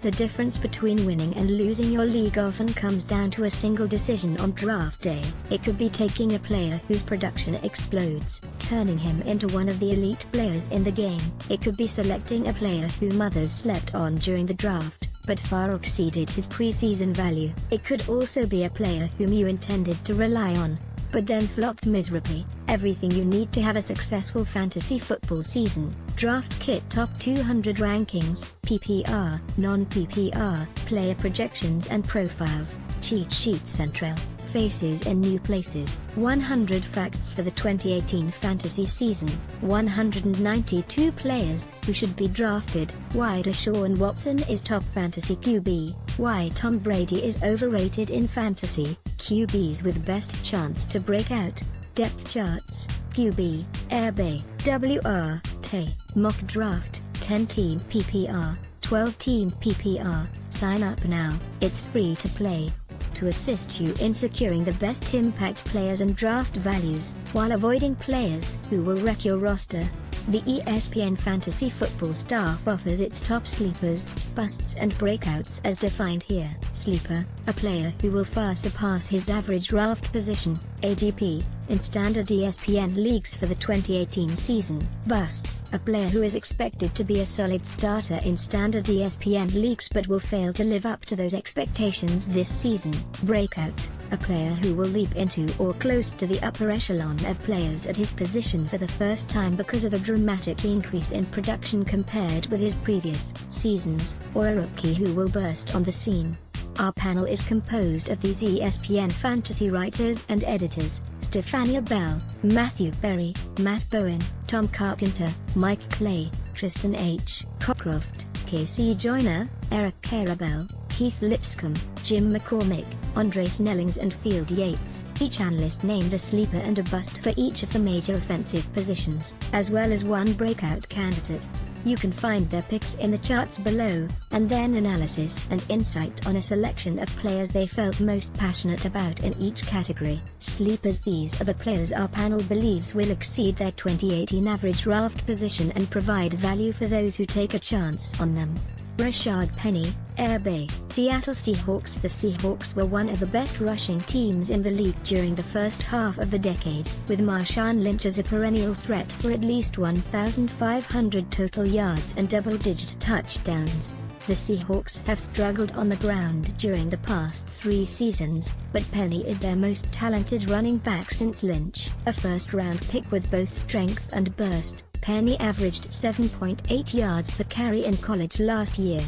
The difference between winning and losing your league often comes down to a single decision on draft day. It could be taking a player whose production explodes, turning him into one of the elite players in the game. It could be selecting a player whom others slept on during the draft, but far exceeded his preseason value. It could also be a player whom you intended to rely on, but then flopped miserably. Everything you need to have a successful fantasy football season. Draft Kit Top 200 Rankings, PPR, Non-PPR, Player Projections and Profiles, Cheat Sheet Central, Faces in New Places. 100 Facts for the 2018 fantasy season. 192 players who should be drafted. Why Deshaun Watson is top fantasy QB. Why Tom Brady is overrated in fantasy. QBs with best chance to break out. Depth charts, QB, Airbay, WR, Mock Draft, 10-team PPR, 12-team PPR. Sign up now, it's free to play. To assist you in securing the best impact players and draft values, while avoiding players who will wreck your roster, the ESPN Fantasy Football staff offers its top sleepers, busts and breakouts as defined here. Sleeper, a player who will far surpass his average draft position, ADP, in standard ESPN leagues for the 2018 season. Bust, a player who is expected to be a solid starter in standard ESPN leagues but will fail to live up to those expectations this season. Breakout, a player who will leap into or close to the upper echelon of players at his position for the first time because of a dramatic increase in production compared with his previous seasons, or a rookie who will burst on the scene. Our panel is composed of these ESPN fantasy writers and editors: Stephania Bell, Matthew Berry, Matt Bowen, Tom Carpenter, Mike Clay, Tristan H. Cockcroft, Casey Joyner, Eric Carabell, Keith Lipscomb, Jim McCormick, Andre Snellings and Field Yates. Each analyst named a sleeper and a bust for each of the major offensive positions, as well as one breakout candidate. You can find their picks in the charts below, and then analysis and insight on a selection of players they felt most passionate about in each category. Sleepers: these are the players our panel believes will exceed their 2018 average draft position and provide value for those who take a chance on them. Rashad Penny, Airbay, Seattle Seahawks. The Seahawks were one of the best rushing teams in the league during the first half of the decade, with Marshawn Lynch as a perennial threat for at least 1,500 total yards and double-digit touchdowns. The Seahawks have struggled on the ground during the past 3 seasons, but Penny is their most talented running back since Lynch. A first-round pick with both strength and burst, Penny averaged 7.8 yards per carry in college last year.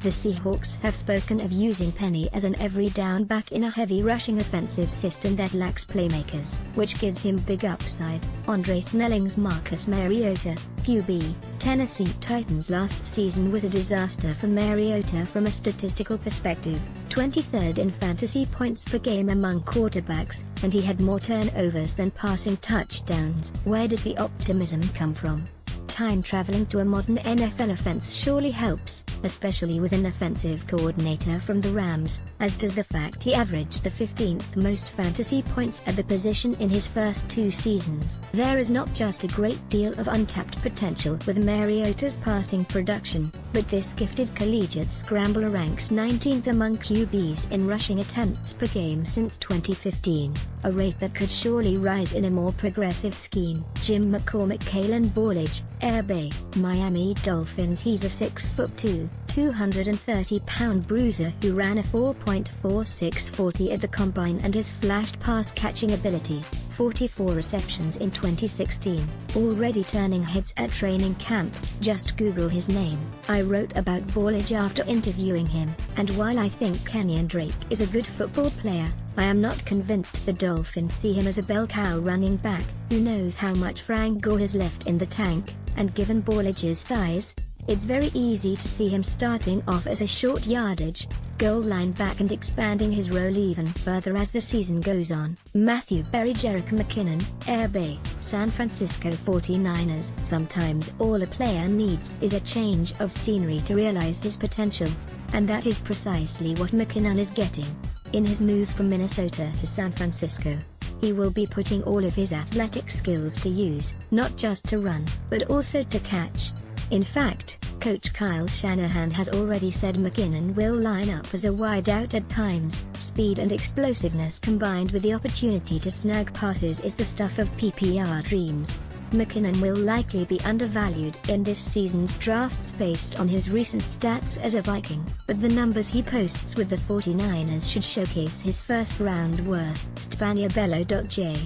The Seahawks have spoken of using Penny as an every-down back in a heavy rushing offensive system that lacks playmakers, which gives him big upside. Andre Snellings. Marcus Mariota, QB, Tennessee Titans. Last season was a disaster for Mariota from a statistical perspective, 23rd in fantasy points per game among quarterbacks, and he had more turnovers than passing touchdowns. Where did the optimism come from? Time traveling to a modern NFL offense surely helps, especially with an offensive coordinator from the Rams, as does the fact he averaged the 15th most fantasy points at the position in his first 2 seasons. There is not just a great deal of untapped potential with Mariota's passing production, but this gifted collegiate scrambler ranks 19th among QBs in rushing attempts per game since 2015, a rate that could surely rise in a more progressive scheme. Jim McCormick. Kalen Ballage, Airbay, Miami Dolphins. He's a 6'2", 230-pound bruiser who ran a 4.4640 at the combine and has flashed pass-catching ability, 44 receptions in 2016, already turning heads at training camp. Just Google his name. I wrote about Ballage after interviewing him, and while I think Kenyon Drake is a good football player, I am not convinced the Dolphins see him as a bell cow running back. Who knows how much Frank Gore has left in the tank, and given Ballage's size, it's very easy to see him starting off as a short yardage, goal line back and expanding his role even further as the season goes on. Matthew Berry. Jerick McKinnon, Airbay, San Francisco 49ers. Sometimes all a player needs is a change of scenery to realize his potential, and that is precisely what McKinnon is getting. In his move from Minnesota to San Francisco, he will be putting all of his athletic skills to use, not just to run, but also to catch. In fact, coach Kyle Shanahan has already said McKinnon will line up as a wideout at times. Speed and explosiveness combined with the opportunity to snag passes is the stuff of PPR dreams. McKinnon will likely be undervalued in this season's drafts based on his recent stats as a Viking, but the numbers he posts with the 49ers should showcase his first-round worth. Stevaniabello.j.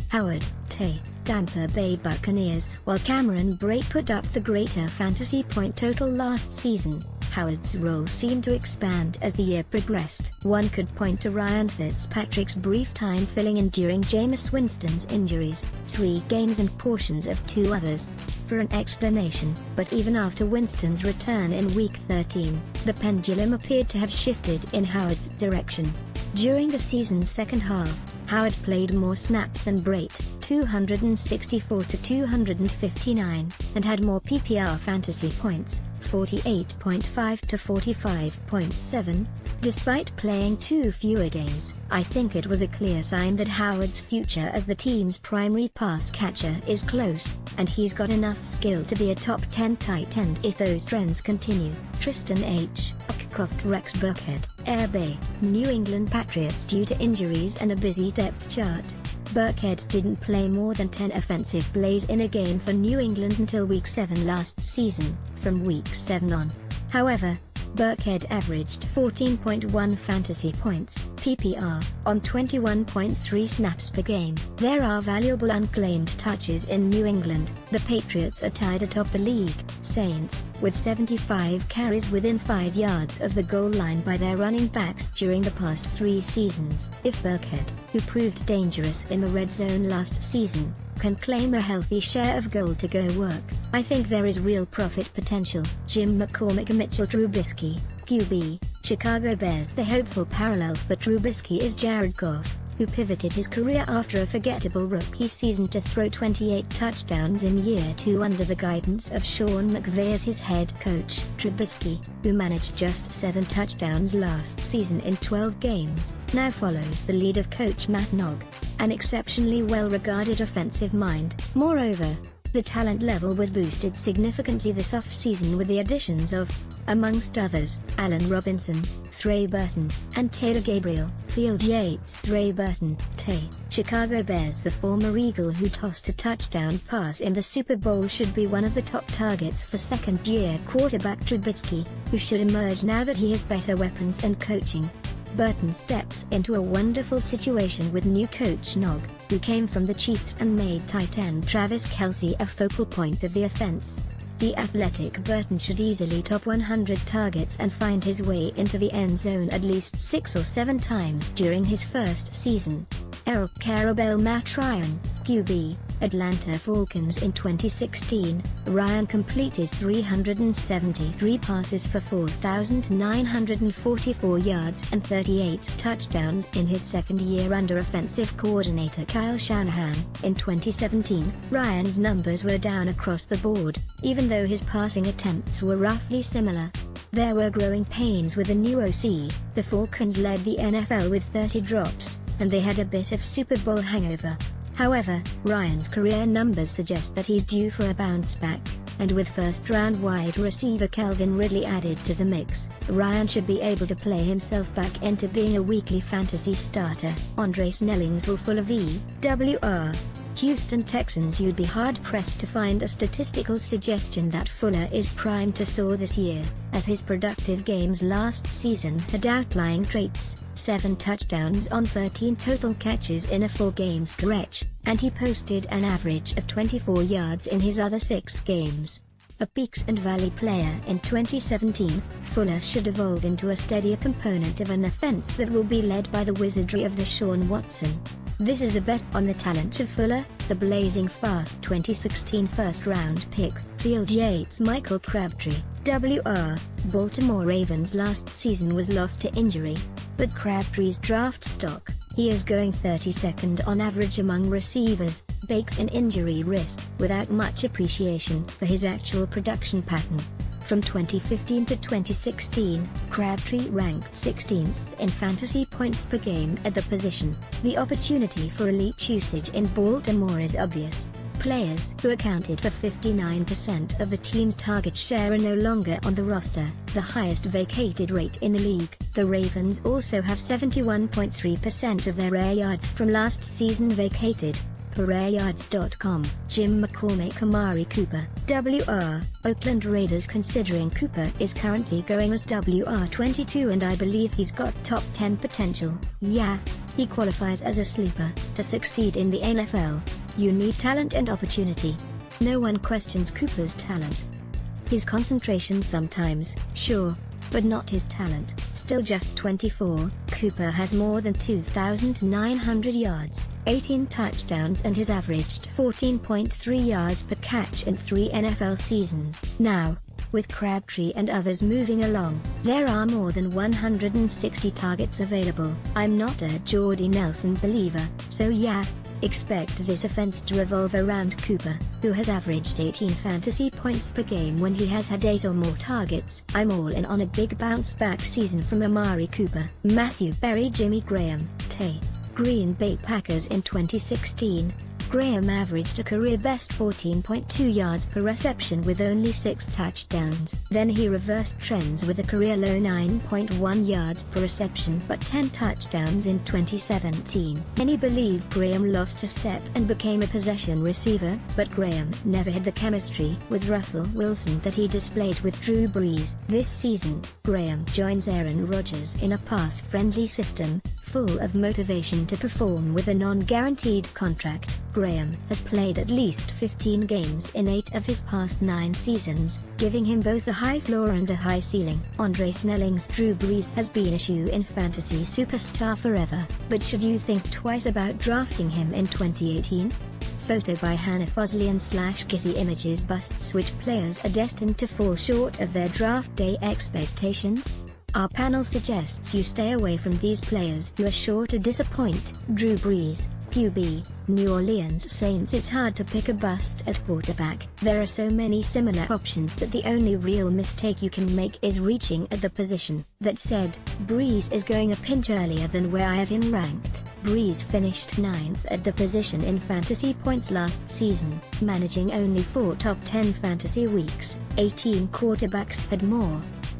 Howard, Tay, Tampa Bay Buccaneers. While Cameron Brate put up the greater fantasy point total last season, Howard's role seemed to expand as the year progressed. One could point to Ryan Fitzpatrick's brief time filling in during Jameis Winston's injuries, 3 games and portions of 2 others, for an explanation, but even after Winston's return in Week 13, the pendulum appeared to have shifted in Howard's direction. During the season's second half, Howard played more snaps than Brate, 264 to 259, and had more PPR fantasy points, 48.5 to 45.7. Despite playing 2 fewer games, I think it was a clear sign that Howard's future as the team's primary pass catcher is close, and he's got enough skill to be a top 10 tight end if those trends continue. Tristan H. Croft Rex Burkhead, Air Bay, New England Patriots due to injuries and a busy depth chart. Burkhead didn't play more than 10 offensive plays in a game for New England until Week 7 last season. From Week 7 on, however, Burkhead averaged 14.1 fantasy points, PPR, on 21.3 snaps per game. There are valuable unclaimed touches in New England. The Patriots are tied atop the league, Saints, with 75 carries within 5 yards of the goal line by their running backs during the past 3 seasons. If Burkhead, who proved dangerous in the red zone last season, can claim a healthy share of goal-to-go work, I think there is real profit potential. Jim McCormick. Mitchell Trubisky, QB, Chicago Bears. The hopeful parallel for Trubisky is Jared Goff, who pivoted his career after a forgettable rookie season to throw 28 touchdowns in year 2 under the guidance of Sean McVay as his head coach. Trubisky, who managed just 7 touchdowns last season in 12 games, now follows the lead of coach Matt Nagy, an exceptionally well-regarded offensive mind. Moreover, the talent level was boosted significantly this offseason with the additions of, amongst others, Allen Robinson, Trey Burton, and Taylor Gabriel. Field Yates. Trey Burton, Tay, Chicago Bears. The former Eagle who tossed a touchdown pass in the Super Bowl should be one of the top targets for second-year quarterback Trubisky, who should emerge now that he has better weapons and coaching. Burton steps into a wonderful situation with new coach Nagy, who came from the Chiefs and made tight end Travis Kelce a focal point of the offense. The athletic Burton should easily top 100 targets and find his way into the end zone at least 6 or 7 times during his first season. Eric Carabell. Matt Ryan, QB, Atlanta Falcons. In 2016, Ryan completed 373 passes for 4,944 yards and 38 touchdowns in his second year under offensive coordinator Kyle Shanahan. In 2017, Ryan's numbers were down across the board, even though his passing attempts were roughly similar. There were growing pains with the new OC. The Falcons led the NFL with 30 drops, and they had a bit of Super Bowl hangover. However, Ryan's career numbers suggest that he's due for a bounce back, and with first-round wide receiver Calvin Ridley added to the mix, Ryan should be able to play himself back into being a weekly fantasy starter. Andre Snellings. Full of EWR. Houston Texans. You'd be hard-pressed to find a statistical suggestion that Fuller is primed to soar this year, as his productive games last season had outlying traits: 7 touchdowns on 13 total catches in a 4-game stretch, and he posted an average of 24 yards in his other 6 games. A peaks and valley player in 2017, Fuller should evolve into a steadier component of an offense that will be led by the wizardry of Deshaun Watson. This is a bet on the talent of Fuller, the blazing fast 2016 first-round pick. Field Yates. Michael Crabtree, WR. Baltimore Ravens. Last season was lost to injury, but Crabtree's draft stock, he is going 32nd on average among receivers, bakes in injury risk, without much appreciation for his actual production pattern. From 2015 to 2016, Crabtree ranked 16th in fantasy points per game at the position. The opportunity for elite usage in Baltimore is obvious. Players who accounted for 59% of the team's target share are no longer on the roster, the highest vacated rate in the league. The Ravens also have 71.3% of their air yards from last season vacated. Per airyards.com, Jim McCormick. Amari Cooper, WR, Oakland Raiders. Considering Cooper is currently going as WR22 and I believe he's got top 10 potential. Yeah, he qualifies as a sleeper. To succeed in the NFL, you need talent and opportunity. No one questions Cooper's talent. His concentration sometimes, sure, but not his talent. Still just 24, Cooper has more than 2,900 yards, 18 touchdowns and has averaged 14.3 yards per catch in 3 NFL seasons. Now, with Crabtree and others moving along, there are more than 160 targets available. I'm not a Jordy Nelson believer, so yeah, expect this offense to revolve around Cooper, who has averaged 18 fantasy points per game when he has had 8 or more targets. I'm all in on a big bounce-back season from Amari Cooper. Matthew Berry. Jimmy Graham, Tay. Green Bay Packers. In 2016, Graham averaged a career-best 14.2 yards per reception with only 6 touchdowns. Then he reversed trends with a career-low 9.1 yards per reception but 10 touchdowns in 2017. Many believe Graham lost a step and became a possession receiver, but Graham never had the chemistry with Russell Wilson that he displayed with Drew Brees. This season, Graham joins Aaron Rodgers in a pass-friendly system, full of motivation to perform with a non-guaranteed contract. Graham has played at least 15 games in 8 of his past 9 seasons, giving him both a high floor and a high ceiling. Andre Snelling's Drew Brees has been a shoe-in fantasy superstar forever, but should you think twice about drafting him in 2018? Photo by Hannah Foslian / Getty Images. Busts. Which players are destined to fall short of their draft day expectations? Our panel suggests you stay away from these players who are sure to disappoint. Drew Brees, QB, New Orleans Saints. It's hard to pick a bust at quarterback. There are so many similar options that the only real mistake you can make is reaching at the position. That said, Brees is going a pinch earlier than where I have him ranked. Brees finished 9th at the position in fantasy points last season, managing only 4 top 10 fantasy weeks. 18 quarterbacks had more.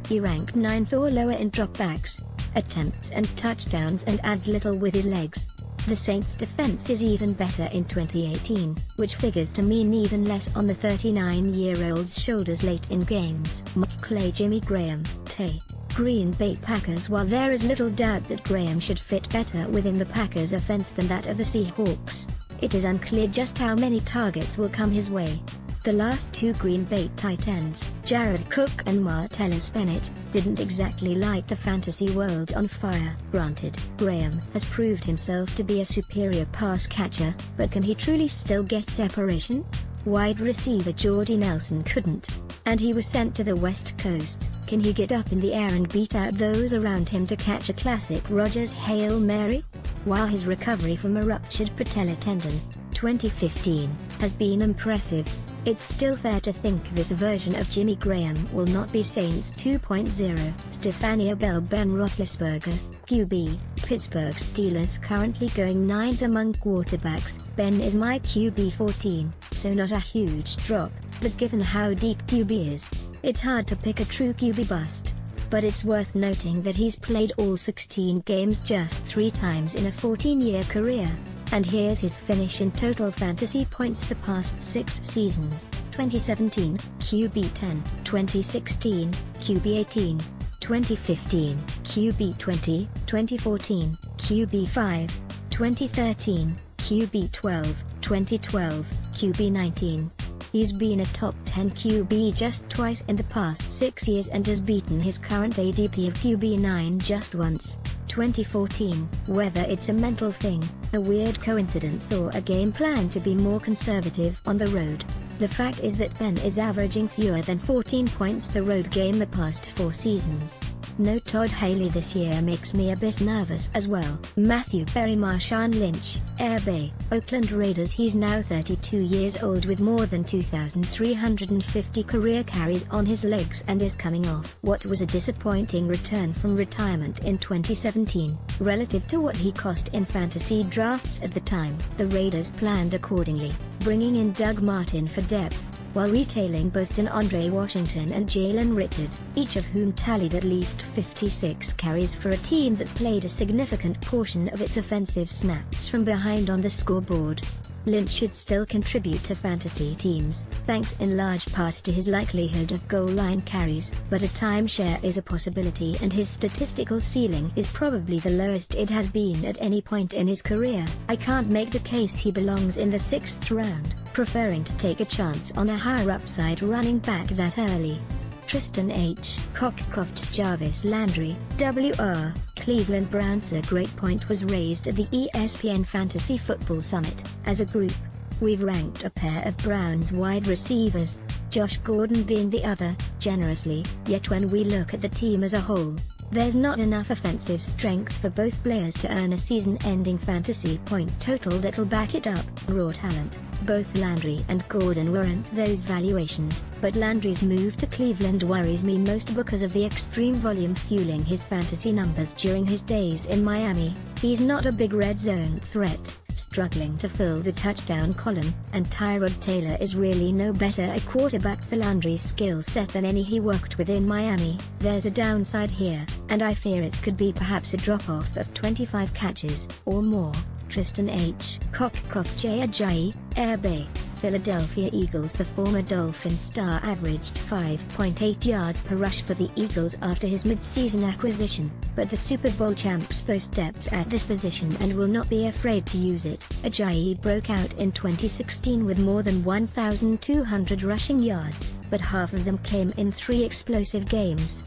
He ranked 9th or lower in dropbacks, attempts and touchdowns and adds little with his legs. The Saints' defense is even better in 2018, which figures to mean even less on the 39-year-old's shoulders late in games. Clay. Jimmy Graham, Tay. Green Bay Packers. While there is little doubt that Graham should fit better within the Packers' offense than that of the Seahawks, it is unclear just how many targets will come his way. The last 2 Green Bay tight ends, Jared Cook and Martellus Bennett, didn't exactly light the fantasy world on fire. Granted, Graham has proved himself to be a superior pass catcher, but can he truly still get separation? Wide receiver Jordy Nelson couldn't, and he was sent to the West Coast. Can he get up in the air and beat out those around him to catch a classic Rodgers Hail Mary? While his recovery from a ruptured patella tendon, 2015, has been impressive, it's still fair to think this version of Jimmy Graham will not be Saints 2.0. Stefania Bell. Ben Roethlisberger, QB, Pittsburgh Steelers. Currently going 9th among quarterbacks. Ben is my QB 14, so not a huge drop, but given how deep QB is, it's hard to pick a true QB bust. But it's worth noting that he's played all 16 games just 3 times in a 14-year career. And here's his finish in total fantasy points the past 6 seasons. 2017, QB 10, 2016, QB 18, 2015, QB 20, 2014, QB 5, 2013, QB 12, 2012, QB 19. He's been a top 10 QB just twice in the past 6 years and has beaten his current ADP of QB 9 just once. 2014. Whether it's a mental thing, a weird coincidence or a game plan to be more conservative on the road, the fact is that Ben is averaging fewer than 14 points per road game the past 4 seasons. No Todd Haley this year makes me a bit nervous as well. Matthew Berry. Marshawn Lynch, Air Bay, Oakland Raiders. He's now 32 years old with more than 2,350 career carries on his legs and is coming off what was a disappointing return from retirement in 2017. Relative to what he cost in fantasy drafts at the time, the Raiders planned accordingly, bringing in Doug Martin for depth, while retailing both DeAndre Washington and Jalen Richard, each of whom tallied at least 56 carries for a team that played a significant portion of its offensive snaps from behind on the scoreboard. Lynch should still contribute to fantasy teams, thanks in large part to his likelihood of goal line carries, but a timeshare is a possibility and his statistical ceiling is probably the lowest it has been at any point in his career. I can't make the case he belongs in the 6th round, preferring to take a chance on a higher upside running back that early. Tristan H. Cockcroft. Jarvis Landry, WR, Cleveland Browns. A great point was raised at the ESPN Fantasy Football Summit. As a group, we've ranked a pair of Browns wide receivers, Josh Gordon being the other, generously, yet when we look at the team as a whole, there's not enough offensive strength for both players to earn a season-ending fantasy point total that'll back it up. Raw talent. Both Landry and Gordon weren't those valuations, but Landry's move to Cleveland worries me most because of the extreme volume fueling his fantasy numbers during his days in Miami. He's not a big red zone threat, struggling to fill the touchdown column, and Tyrod Taylor is really no better a quarterback for Landry's skill set than any he worked with in Miami. There's a downside here, and I fear it could be perhaps a drop-off of 25 catches or more. Tristan H. Cockcroft. Jay Ajayi, Air Bay, Philadelphia Eagles. The former Dolphin star averaged 5.8 yards per rush for the Eagles after his mid-season acquisition, but the Super Bowl champs boast depth at this position and will not be afraid to use it. Ajayi broke out in 2016 with more than 1,200 rushing yards, but half of them came in 3 explosive games.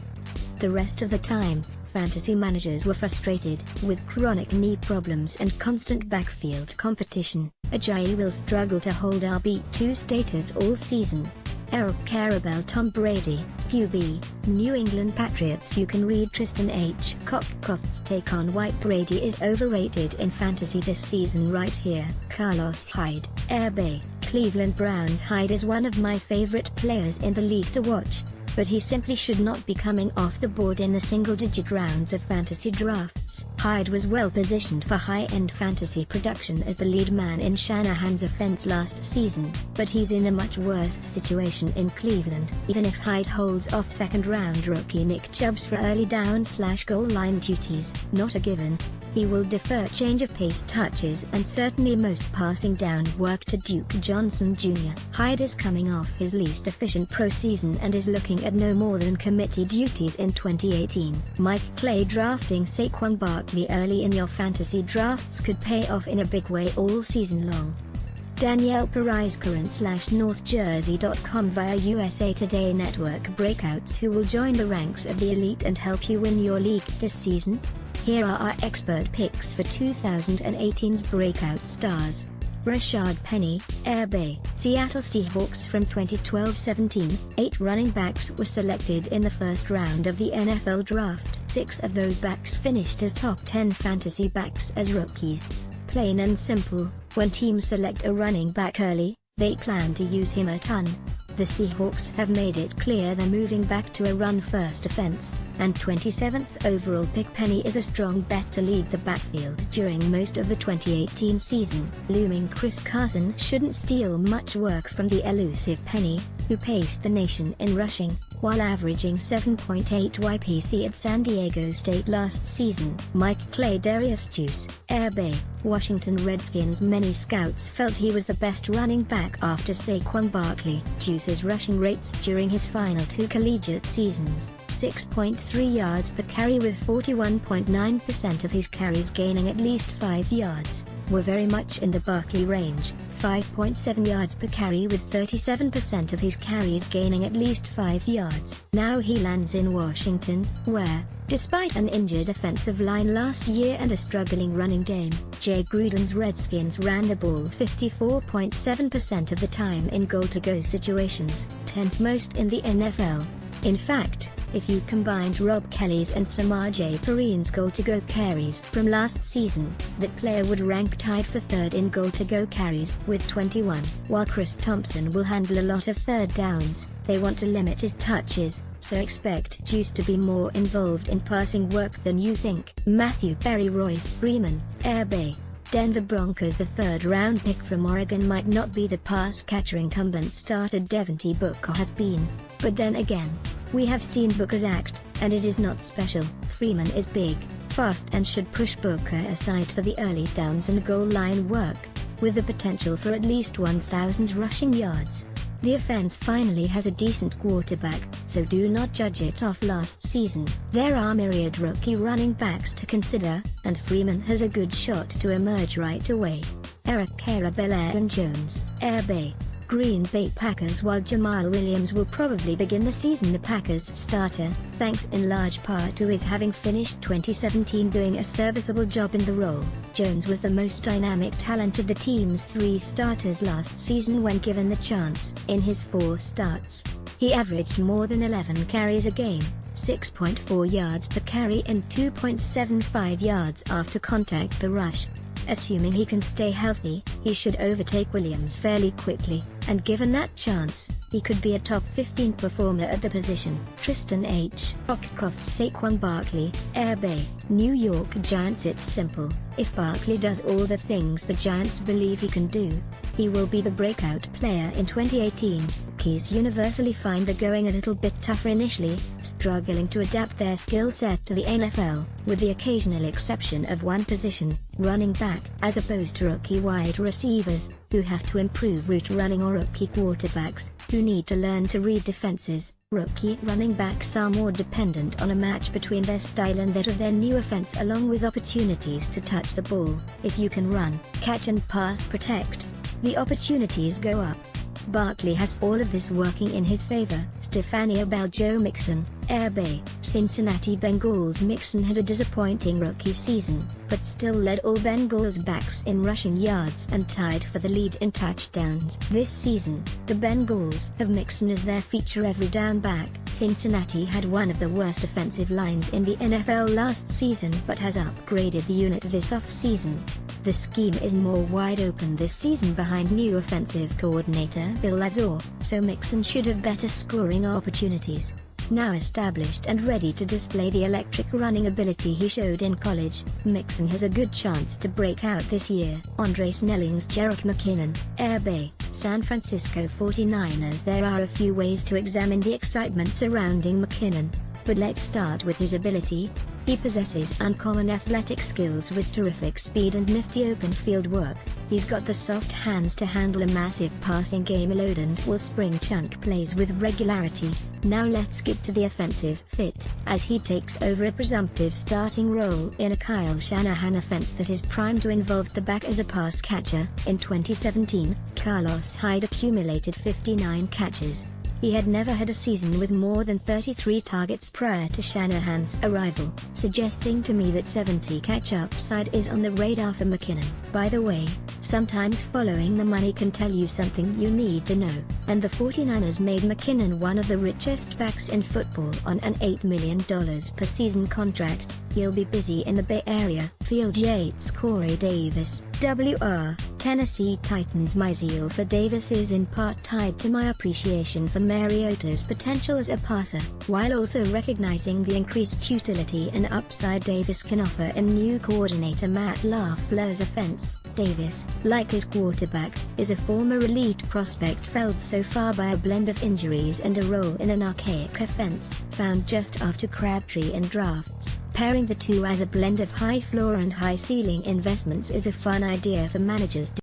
The rest of the time, fantasy managers were frustrated with chronic knee problems and constant backfield competition. Ajayi will struggle to hold RB2 status all season. Eric Carabell. Tom Brady, QB, New England Patriots. You can read Tristan H. Cockcroft's take on why Brady is overrated in fantasy this season right here. Carlos Hyde, Air Bay, Cleveland Browns. Hyde is one of my favorite players in the league to watch, but he simply should not be coming off the board in the single-digit rounds of fantasy drafts. Hyde was well positioned for high-end fantasy production as the lead man in Shanahan's offense last season, but he's in a much worse situation in Cleveland. Even if Hyde holds off second-round rookie Nick Chubb's for early down/goal line duties, not a given, he will defer change of pace touches and certainly most passing down work to Duke Johnson Jr. Hyde is coming off his least efficient pro season and is looking at no more than committee duties in 2018. Mike Clay. Drafting Saquon Barkley early in your fantasy drafts could pay off in a big way all season long. Danielle Perez. Current/NorthJersey.com via USA Today Network. Breakouts who will join the ranks of the elite and help you win your league this season? Here are our expert picks for 2018's breakout stars. Rashad Penny, Air Bay, Seattle Seahawks. From 2012-17, 8 running backs were selected in the first round of the NFL Draft. 6 of those backs finished as top 10 fantasy backs as rookies. Plain and simple, when teams select a running back early, they plan to use him a ton. The Seahawks have made it clear they're moving back to a run-first offense, and 27th overall pick Penny is a strong bet to lead the backfield during most of the 2018 season. Looming Chris Carson shouldn't steal much work from the elusive Penny, who paced the nation in rushing, while averaging 7.8 YPC at San Diego State last season. Mike Clay. Darius Juice, Air Bay, Washington Redskins. Many scouts felt he was the best running back after Saquon Barkley. Juice's rushing rates during his final 2 collegiate seasons, 6.3 yards per carry with 41.9% of his carries gaining at least 5 yards, were very much in the Barkley range. 5.7 yards per carry with 37% of his carries gaining at least 5 yards. Now he lands in Washington, where, despite an injured offensive line last year and a struggling running game, Jay Gruden's Redskins ran the ball 54.7% of the time in goal-to-go situations, 10th most in the NFL. In fact, If you combined Rob Kelly's and Samaje Perine's goal-to-go carries from last season, that player would rank tied for third in goal-to-go carries with 21. While Chris Thompson will handle a lot of third downs, they want to limit his touches, so expect Juice to be more involved in passing work than you think. Matthew Perry Royce Freeman, Air Bay. Denver Broncos. The third-round pick from Oregon might not be the pass-catcher incumbent starter Devontae Booker has been, but then again, we have seen Booker's act, and it is not special. Freeman is big, fast and should push Booker aside for the early downs and goal line work, with the potential for at least 1,000 rushing yards. The offense finally has a decent quarterback, so do not judge it off last season. There are myriad rookie running backs to consider, and Freeman has a good shot to emerge right away. Eric Aaron Jones, Air Bay. Green Bay Packers. While Jamal Williams will probably begin the season the Packers starter, thanks in large part to his having finished 2017 doing a serviceable job in the role, Jones was the most dynamic talent of the team's 3 starters last season when given the chance. In his 4 starts, he averaged more than 11 carries a game, 6.4 yards per carry and 2.75 yards after contact per rush. Assuming he can stay healthy, he should overtake Williams fairly quickly, and given that chance, he could be a top 15 performer at the position. Tristan H. Cockcroft. Saquon Barkley, Air Bay. New York Giants. It's simple, if Barkley does all the things the Giants believe he can do, he will be the breakout player in 2018. Rookies universally find the going a little bit tougher initially, struggling to adapt their skill set to the NFL, with the occasional exception of one position, running back, as opposed to rookie wide receivers, who have to improve route running, or rookie quarterbacks, who need to learn to read defenses. Rookie running backs are more dependent on a match between their style and that of their new offense, along with opportunities to touch the ball. If you can run, catch and pass protect, the opportunities go up. Barkley has all of this working in his favor. Stefania Joe Mixon, Air Bay. Cincinnati Bengals. Mixon had a disappointing rookie season, but still led all Bengals backs in rushing yards and tied for the lead in touchdowns. This season, the Bengals have Mixon as their feature every down back. Cincinnati had one of the worst offensive lines in the NFL last season but has upgraded the unit this offseason. The scheme is more wide open this season behind new offensive coordinator Bill Lazor, so Mixon should have better scoring opportunities. Now established and ready to display the electric running ability he showed in college, Mixon has a good chance to break out this year. Andre Snelling's Jerick McKinnon, Air Bay. San Francisco 49ers. There are a few ways to examine the excitement surrounding McKinnon, but let's start with his ability. He possesses uncommon athletic skills with terrific speed and nifty open field work. He's got the soft hands to handle a massive passing game load and will spring chunk plays with regularity. Now let's get to the offensive fit, as he takes over a presumptive starting role in a Kyle Shanahan offense that is primed to involve the back as a pass catcher. In 2017, Carlos Hyde accumulated 59 catches. He had never had a season with more than 33 targets prior to Shanahan's arrival, suggesting to me that 70 catch upside is on the radar for McKinnon. By the way, sometimes following the money can tell you something you need to know, and the 49ers made McKinnon one of the richest backs in football on an $8 million per season contract. He'll be busy in the Bay Area. Field Yates. Corey Davis, WR. Tennessee Titans. My zeal for Davis is in part tied to my appreciation for Mariota's potential as a passer, while also recognizing the increased utility and upside Davis can offer in new coordinator Matt LaFleur's offense. Davis, like his quarterback, is a former elite prospect felled so far by a blend of injuries and a role in an archaic offense found just after Crabtree in drafts. Pairing the two as a blend of high floor and high ceiling investments is a fun idea for managers to